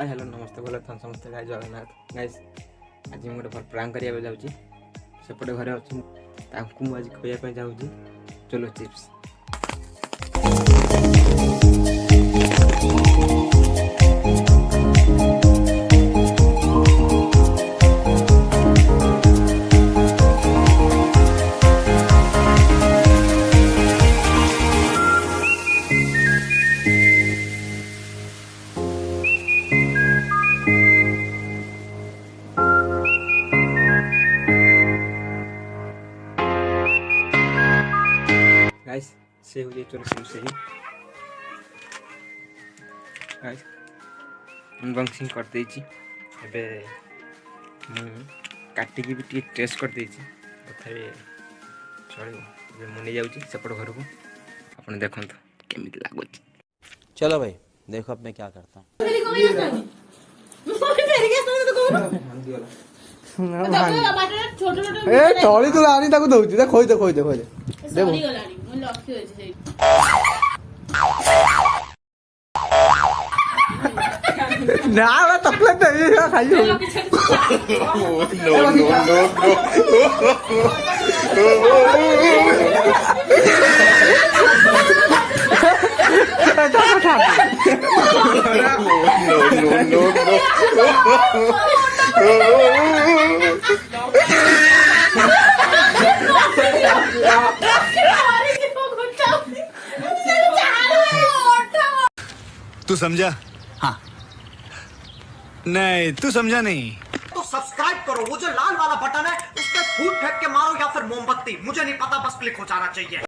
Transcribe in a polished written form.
Hi hello नमस्ते बोले समस्त गाय जगन्नाथ गाइस आज मुझे गोटे प्रांक करिया जाऊँगी सेपटे घरे अच्छी आज खाया जाऊँगी चलो चिप्स गाइस से हो जाए चलो चिप्स ही गाइस अनबॉक्सिंग कर देछि एबे काटिकी भी टेस्ट कर देछि तथापि चलो जे मुनि जाउछि सेपट घर को अपन देखंत केमिति लागुछि। चलो भाई देखो अब मैं क्या करता हूँ। तली तू आनी ताको दउछि दे खोइ दे सॉरी गलानी मैं लक्ष्य होइछ से ना बा तकले दे खाइयो तू समझा? हाँ नहीं तू समझा नहीं। तो सब्सक्राइब करो, वो जो लाल वाला बटन है उस पर फूट फेंक के मारो या फिर मोमबत्ती, मुझे नहीं पता, बस क्लिक हो जाना चाहिए।